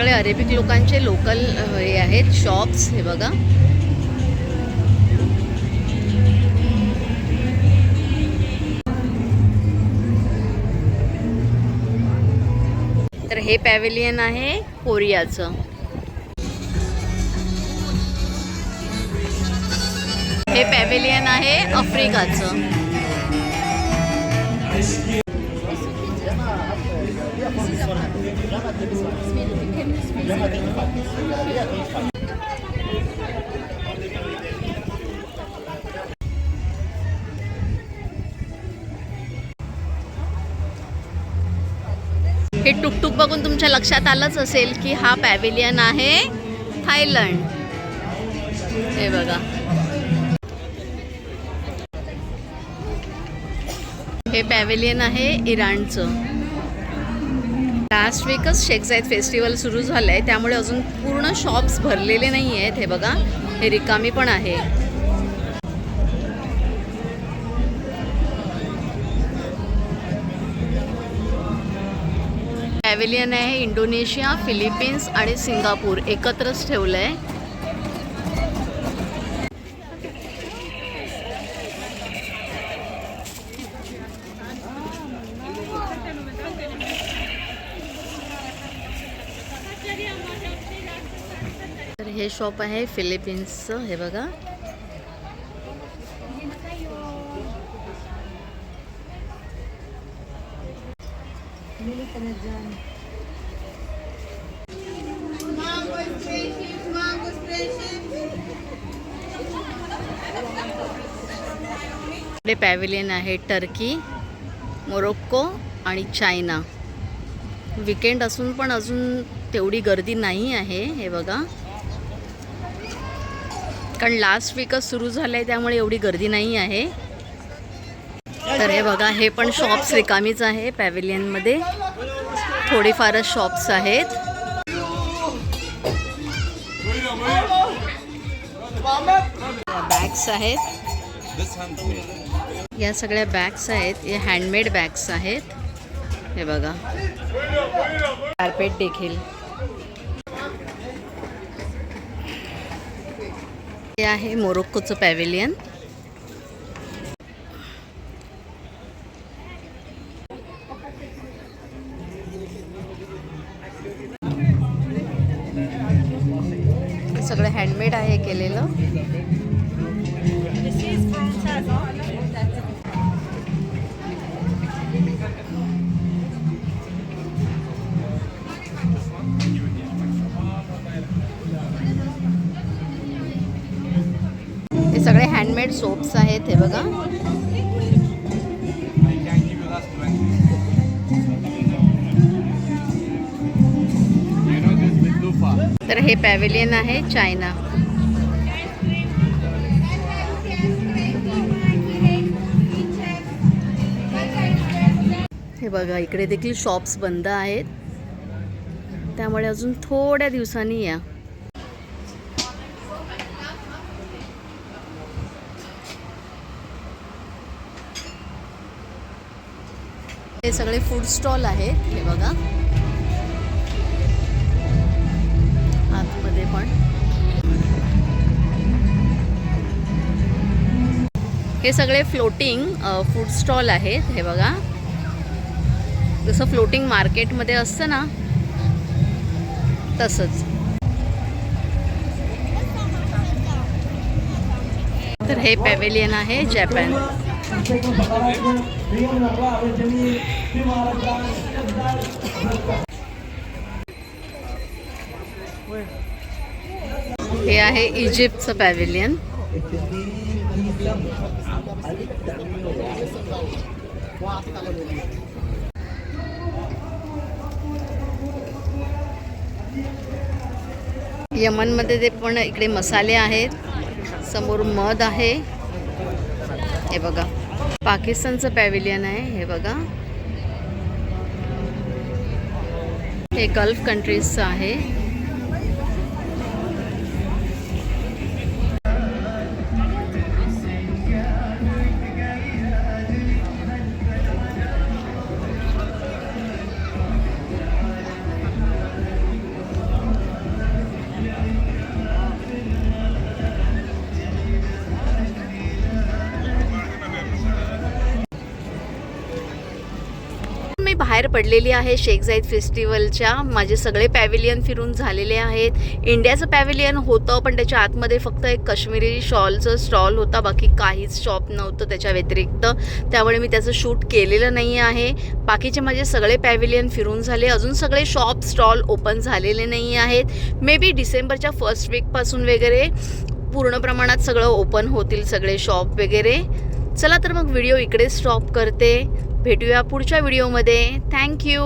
सगळे अरेबिक लोकांचे लोकल हे आहेत शॉप्स. हे बघा, तर हे पॅव्हिलियन आहे कोरियाचं. हे पॅव्हिलियन आहे आफ्रिकाचं. हे टुकटुक बघून तुमच्या लक्षात आलंच असेल की हा पॅव्हिलियन आहे थायलंड. हे बघा, हे पॅव्हिलियन आहे इराणचं. लास्ट वीकच शेख जायद फेस्टिवल सुरू झालं आहे, त्यामुळे अजून पूर्ण शॉप्स भरलेले नाही आहेत. हे बघा, हे रिकामी पण आहे. पॅव्हिलियन आहे इंडोनेशिया, फिलिपिन्स आणि सिंगापूर एकत्रच ठेवलं आहे. तर हे शॉप आहे फिलिपिन्सचं. हे बघा, इकडे पॅव्हिलियन आहे टर्की, मोरोक्को आणि चायना. वीकेंड असून पण अजून तेवढी गर्दी नाही आहे. हे बघा, कारण लास्ट वीकच सुरू झालं आहे, त्यामुळे एवढी गर्दी नाही आहे. तर हे बघा, हे पण शॉप्स रिकामीच आहे. पॅव्हिलियनमध्ये थोडीफारच शॉप्स आहेत. बॅग्स आहेत, या सगळ्या बॅग्स आहेत. हे हँडमेड बॅग्स आहेत. हे बघा, कार्पेट देखील. हे आहे मोरोक्कोचं पॅव्हिलियन. हे सगळं हँडमेड आहे केलेलं. हे सगळे हँडमेड सोप्स आहेत. हे बघा, तर हे पॅव्हिलियन आहे चायना. हे बघा, इकडे देखील शॉप्स बंद आहेत, त्यामुळे अजून थोड्या दिवसांनी या. हे सगळे फूड स्टॉल आहेत. हे बघा, आतमध्ये पण. हे सगळे फ्लोटिंग फूड स्टॉल आहेत. हे बघा, जसं फ्लोटिंग मार्केटमध्ये असतं ना, तसंच. तर हे पॅव्हिलियन आहे जपान. हे आहे इजिप्तचं पॅव्हिलियन. यमनमध्ये ते पण इकडे मसाले आहेत. समोर मध आहे. हे बघा, पाकिस्तानचं पॅव्हिलियन आहे. हे बघा, हे गल्फ कंट्रीजचं आहे. मी बाहेर पडलेली आहे शेख जाईद फेस्टिवलच्या. माझे सगळे पॅव्हिलियन फिरून झालेले आहेत. इंडियाचं पॅव्हिलियन होतं पण त्याच्या आतमध्ये फक्त एक काश्मीरी शॉलचं स्टॉल होता, बाकी काहीच शॉप नव्हतं त्याच्या व्यतिरिक्त. त्यामुळे मी त्याचं शूट केलेलं नाही आहे. बाकीचे माझे सगळे पॅव्हिलियन फिरून झाले. अजून सगळे शॉप स्टॉल ओपन झालेले नाही आहेत. मे बी डिसेंबरच्या फर्स्ट वीकपासून वगैरे पूर्ण प्रमाणात सगळं ओपन होतील सगळे शॉप वगैरे. चला तर मग व्हिडिओ इकडे स्टॉप करते. भेटूया पुढच्या व्हिडिओमध्ये. थँक्यू.